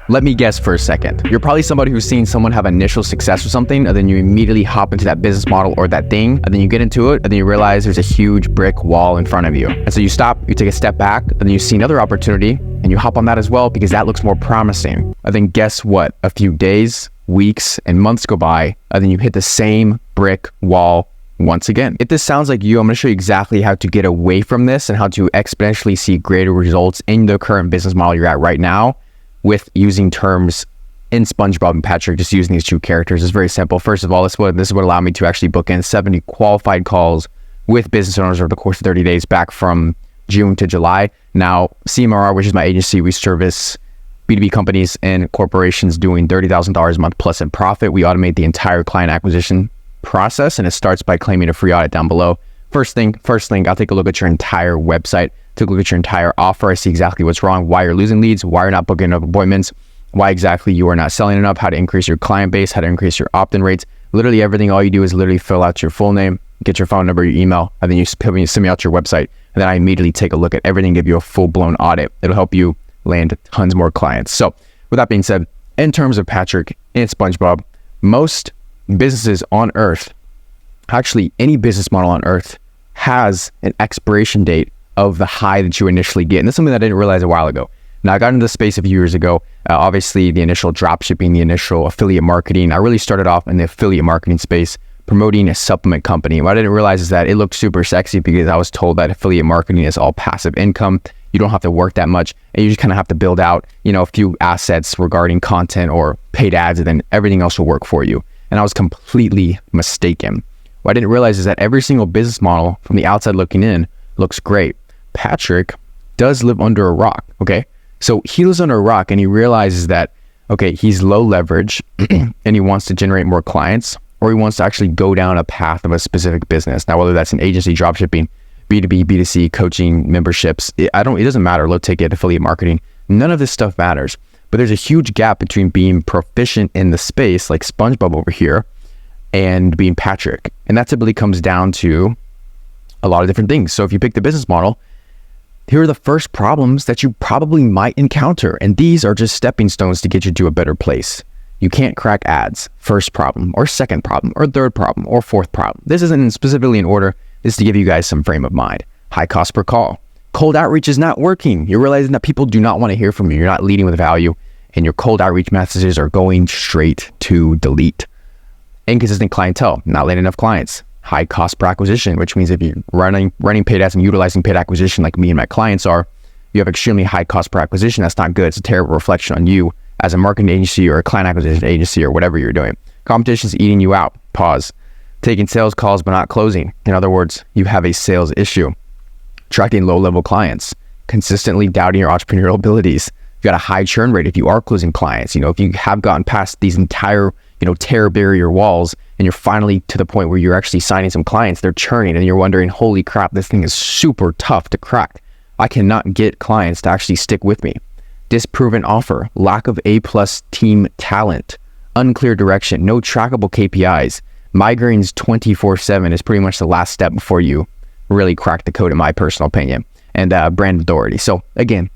Let me guess for a second. You're probably somebody who's seen someone have initial success with something, and then you immediately hop into that business model or that thing, and then you get into it, and then you realize there's a huge brick wall in front of you. And so you stop, you take a step back, and then you see another opportunity, and you hop on that as well because that looks more promising. And then guess what? A few days, weeks, and months go by, and then you hit the same brick wall once again. If this sounds like you, I'm going to show you exactly how to get away from this and how to exponentially see greater results in the current business model you're at right now, with using terms in SpongeBob and Patrick, just using these two characters. Is very simple. First of all, this is what allowed me to actually book in 70 qualified calls with business owners over the course of 30 days back from June to July. Now, CMRR, which is my agency, we service B2B companies and corporations doing $30,000 a month plus in profit. We automate the entire client acquisition process, and it starts by claiming a free audit down below. First thing, I'll take a look at your entire website, take a look at your entire offer. I see exactly what's wrong, why you're losing leads, why you're not booking enough appointments, why exactly you are not selling enough, how to increase your client base, how to increase your opt-in rates. Literally everything. All you do is literally fill out your full name, get your phone number, your email, and then you send me out your website. And then I immediately take a look at everything, give you a full-blown audit. It'll help you land tons more clients. So with that being said, in terms of Patrick and SpongeBob, most businesses on earth, actually any business model on earth, has an expiration date of the high that you initially get. And that's something that I didn't realize a while ago. Now, I got into the space a few years ago. Obviously, the initial drop shipping, the initial affiliate marketing. I really started off in the affiliate marketing space, promoting a supplement company. What I didn't realize is that it looked super sexy because I was told that affiliate marketing is all passive income. You don't have to work that much, and you just kind of have to build out, a few assets regarding content or paid ads, and then everything else will work for you. And I was completely mistaken. What I didn't realize is that every single business model from the outside looking in looks great. Patrick does live under a rock, okay? So he lives under a rock and he realizes that, okay, he's low leverage and he wants to generate more clients, or he wants to actually go down a path of a specific business. Now, whether that's an agency, dropshipping, B2B, B2C, coaching, memberships, it doesn't matter, low ticket, affiliate marketing, none of this stuff matters. But there's a huge gap between being proficient in the space, like SpongeBob over here, and being Patrick. And that typically comes down to a lot of different things. So if you pick the business model, here are the first problems that you probably might encounter. And these are just stepping stones to get you to a better place. You can't crack ads, first problem, or second problem, or third problem, or fourth problem. This isn't specifically in order. This is to give you guys some frame of mind. High cost per call. Cold outreach is not working. You're realizing that people do not want to hear from you. You're not leading with value, and your cold outreach messages are going straight to delete. Inconsistent clientele, not landing enough clients. High cost per acquisition, which means if you're running paid ads and utilizing paid acquisition like me and my clients are, you have extremely high cost per acquisition. That's not good. It's a terrible reflection on you as a marketing agency or a client acquisition agency or whatever you're doing. Competition's eating you out. Pause. Taking sales calls but not closing. In other words, you have a sales issue. Attracting low-level clients. Consistently doubting your entrepreneurial abilities. You've got a high churn rate if you are closing clients. If you have gotten past these entire terror barrier walls and you're finally to the point where you're actually signing some clients, they're churning and you're wondering, holy crap, this thing is super tough to crack. I cannot get clients to actually stick with me. Disproven offer, lack of A+ team talent, unclear direction, no trackable KPIs, migraines 24/7 is pretty much the last step before you really crack the code, in my personal opinion, and brand authority. So again,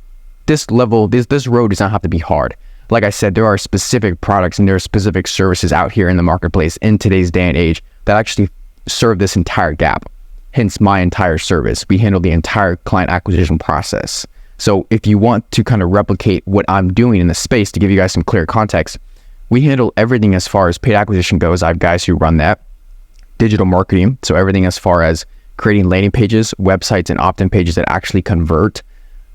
this road does not have to be hard. Like I said, there are specific products and there are specific services out here in the marketplace in today's day and age that actually serve this entire gap. Hence my entire service. We handle the entire client acquisition process. So if you want to kind of replicate what I'm doing in the space, to give you guys some clear context, we handle everything as far as paid acquisition goes. I have guys who run that. Digital marketing, so everything as far as creating landing pages, websites, and opt-in pages that actually convert.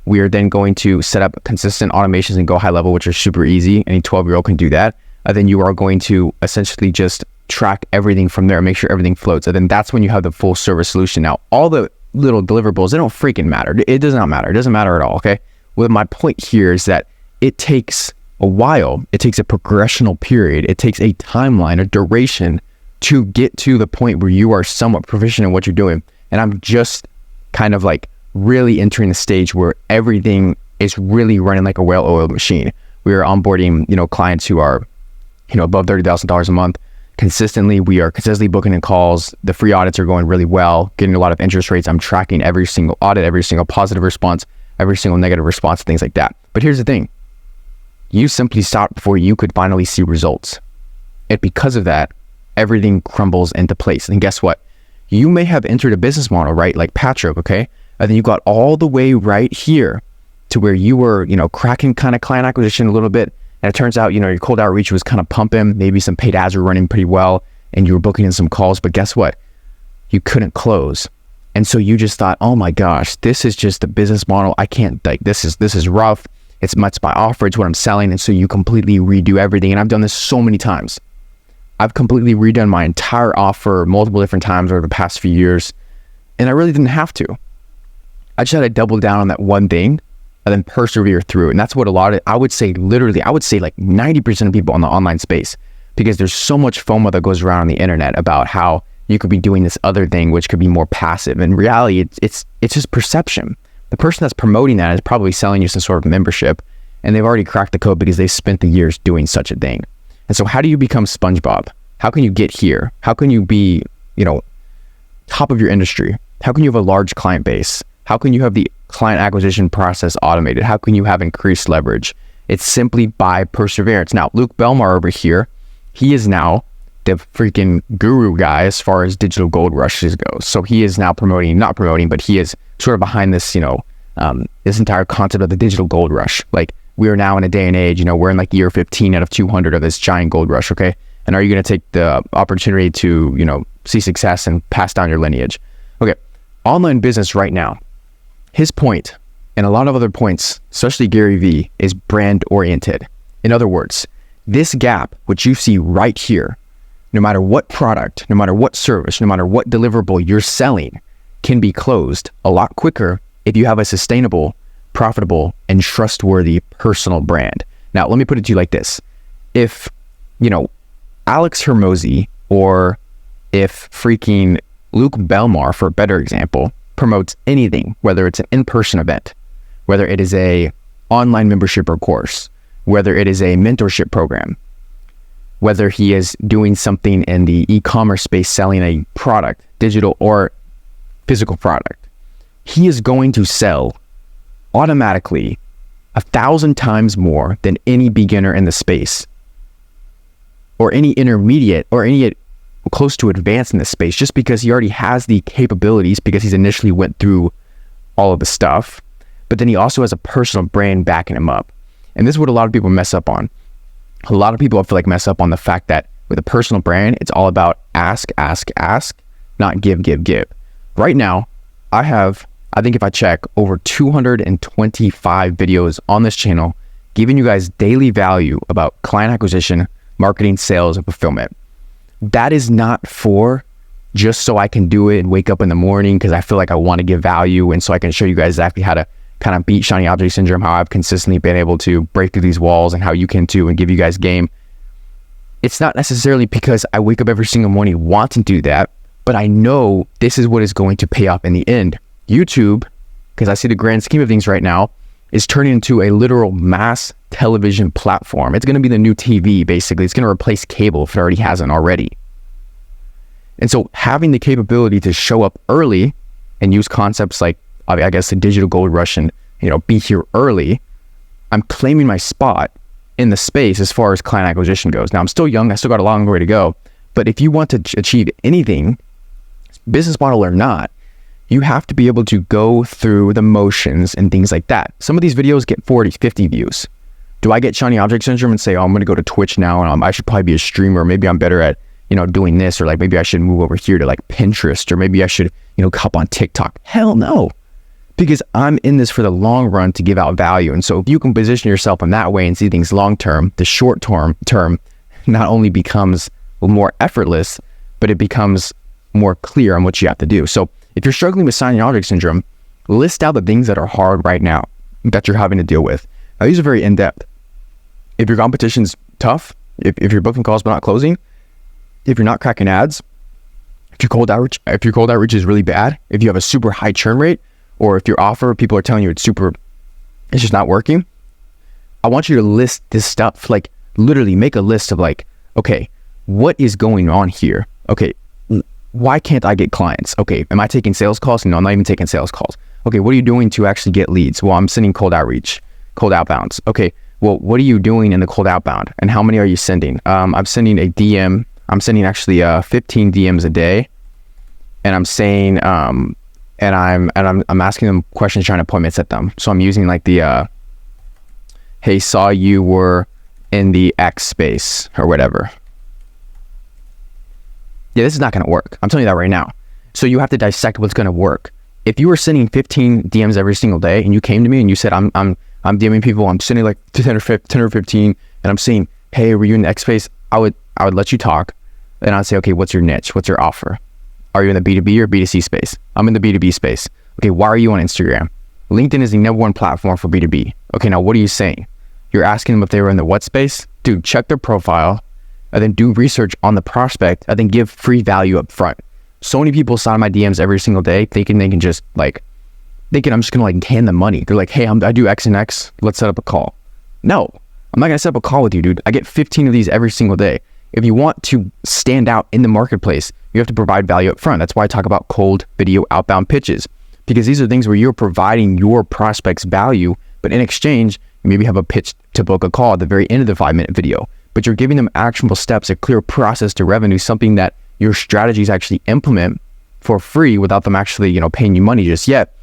We are then going to set up consistent automations and go high level, which are super easy. Any 12-year-old can do that. And then you are going to essentially just track everything from there, make sure everything floats. And then that's when you have the full service solution. Now, all the little deliverables, they don't freaking matter. It does not matter. It doesn't matter at all, okay? Well, my point here is that it takes a while. It takes a progressional period. It takes a timeline, a duration to get to the point where you are somewhat proficient in what you're doing. And I'm just kind of like really entering the stage where everything is really running like a well-oiled machine. We are onboarding, clients who are, above $30,000 a month. Consistently, we are consistently booking in calls. The free audits are going really well, getting a lot of interest rates. I'm tracking every single audit, every single positive response, every single negative response, things like that. But here's the thing. you simply stopped before you could finally see results. And because of that, everything crumbles into place. And guess what? You may have entered a business model, right? Like Patrick, okay? And then you got all the way right here to where you were, cracking kind of client acquisition a little bit. And it turns out, your cold outreach was kind of pumping, maybe some paid ads were running pretty well, and you were booking in some calls, but guess what? You couldn't close. And so you just thought, oh my gosh, this is just the business model. I can't, this is rough. It's my offer, it's what I'm selling. And so you completely redo everything. And I've done this so many times. I've completely redone my entire offer multiple different times over the past few years. And I really didn't have to. I just had to double down on that one thing and then persevere through. And that's what I would say like 90% of people in the online space, because there's so much FOMO that goes around on the internet about how you could be doing this other thing, which could be more passive. In reality, it's just perception. The person that's promoting that is probably selling you some sort of membership, and they've already cracked the code because they spent the years doing such a thing. And so how do you become SpongeBob? How can you get here? How can you be, top of your industry? How can you have a large client base? How can you have the client acquisition process automated? How can you have increased leverage? It's simply by perseverance. Now, Luke Belmar over here, he is now the freaking guru guy as far as digital gold rushes goes. So he is now not promoting, but he is sort of behind this, this entire concept of the digital gold rush. Like, we are now in a day and age, we're in like year 15 out of 200 of this giant gold rush, okay? And are you going to take the opportunity to, see success and pass down your lineage? Okay, online business right now, his point, and a lot of other points, especially Gary Vee, is brand oriented. In other words, this gap, which you see right here, no matter what product, no matter what service, no matter what deliverable you're selling, can be closed a lot quicker if you have a sustainable, profitable, and trustworthy personal brand. Now, let me put it to you like this. If, Alex Hormozi, or if freaking Luke Belmar, for a better example, promotes anything, whether it's an in-person event, whether it is a online membership or course, whether it is a mentorship program, whether he is doing something in the e-commerce space, selling a product, digital or physical product, he is going to sell automatically 1,000 times more than any beginner in the space, or any intermediate, or any close to advanced in the space, just because he already has the capabilities, because he's initially went through all of the stuff, but then he also has a personal brand backing him up. And this is what a lot of people mess up on. A lot of people, I feel like, mess up on the fact that with a personal brand, it's all about ask, not give. Right now, I think if I check, over 225 videos on this channel, giving you guys daily value about client acquisition, marketing, sales, and fulfillment. That is not for just so I can do it and wake up in the morning because I feel like I want to give value, and so I can show you guys exactly how to kind of beat shiny object syndrome, how I've consistently been able to break through these walls, and how you can too, and give you guys game. It's not necessarily because I wake up every single morning wanting to do that, but I know this is what is going to pay off in the end. YouTube, because I see the grand scheme of things right now, is turning into a literal mass television platform. It's going to be the new TV, basically. It's going to replace cable if it already hasn't already. And so having the capability to show up early and use concepts like, I guess, the digital gold rush and, be here early, I'm claiming my spot in the space as far as client acquisition goes. Now, I'm still young. I still got a long way to go. But if you want to achieve anything, business model or not, you have to be able to go through the motions and things like that. Some of these videos get 40, 50 views. Do I get shiny object syndrome and say, oh, I'm going to go to Twitch now and I should probably be a streamer. Maybe I'm better at, doing this, or like maybe I should move over here to like Pinterest, or maybe I should, hop on TikTok. Hell no. Because I'm in this for the long run to give out value. And so if you can position yourself in that way and see things long term, the short term not only becomes more effortless, but it becomes more clear on what you have to do. So if you're struggling with shiny object syndrome, list out the things that are hard right now that you're having to deal with. Now, these are very in-depth. If your competition's tough, if you're booking calls but not closing, if you're not cracking ads, if your cold outreach is really bad, if you have a super high churn rate, or if your offer, people are telling you it's just not working, I want you to list this stuff. Like, literally make a list of like, okay, what is going on here? Okay, why can't I get clients? Okay, am I taking sales calls? No, I'm not even taking sales calls. Okay, what are you doing to actually get leads? Well, I'm sending cold outreach, cold outbounds. Okay, well, what are you doing in the cold outbound, and how many are you sending? I'm sending a DM. I'm sending actually 15 DMs a day, and I'm saying I'm asking them questions, trying to appointment set them. So I'm using like the hey, saw you were in the X space or whatever. Yeah, this is not going to work. I'm telling you that right now. So you have to dissect what's going to work. If you were sending 15 DMs every single day and you came to me and you said, I'm DMing people, I'm sending like 10 or 15, and I'm saying, hey, were you in the X space? I would let you talk, and I'd say, okay, what's your niche? What's your offer? Are you in the B2B or B2C space? I'm in the B2B space. Okay, why are you on Instagram? LinkedIn is the #1 platform for B2B. Okay, now what are you saying? You're asking them if they were in the what space? Dude, check their profile, and then do research on the prospect, and then give free value up front. So many people sign my DMs every single day thinking they can just like, I'm just gonna like hand them money. They're like, hey, I do X and X, let's set up a call. No, I'm not gonna set up a call with you, dude. I get 15 of these every single day. If you want to stand out in the marketplace, you have to provide value up front. That's why I talk about cold video outbound pitches, because these are things where you're providing your prospects value, but in exchange, you maybe have a pitch to book a call at the very end of the 5-minute video, but you're giving them actionable steps, a clear process to revenue, something that your strategies actually implement for free without them actually, paying you money just yet.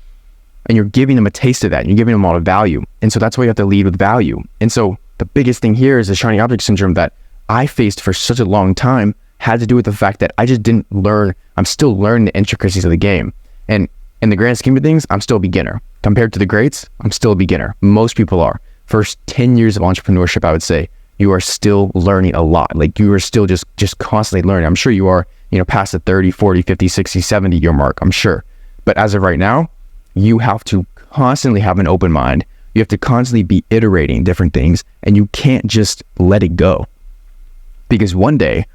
And you're giving them a taste of that. And you're giving them a lot of value. And so that's why you have to lead with value. And so the biggest thing here is the shiny object syndrome that I faced for such a long time had to do with the fact that I just didn't learn. I'm still learning the intricacies of the game. And in the grand scheme of things, I'm still a beginner. Compared to the greats, I'm still a beginner. Most people are. First 10 years of entrepreneurship, I would say, you are still learning a lot. Like you are still just constantly learning. I'm sure you are, past the 30, 40, 50, 60, 70 year mark, I'm sure. But as of right now, you have to constantly have an open mind. You have to constantly be iterating different things, and you can't just let it go. Because one day,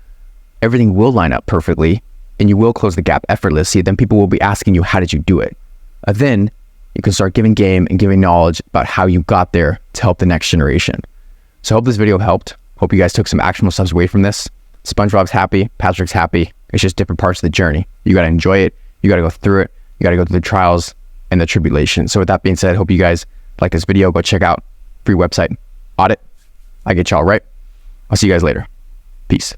everything will line up perfectly, and you will close the gap effortlessly. Then people will be asking you, how did you do it? And then you can start giving game and giving knowledge about how you got there to help the next generation. So I hope this video helped. Hope you guys took some actionable steps away from this. SpongeBob's happy, Patrick's happy. It's just different parts of the journey. You got to enjoy it. You got to go through it. You got to go through the trials and the tribulations. So with that being said, hope you guys like this video. Go check out free website audit. I get y'all right. I'll see you guys later. Peace.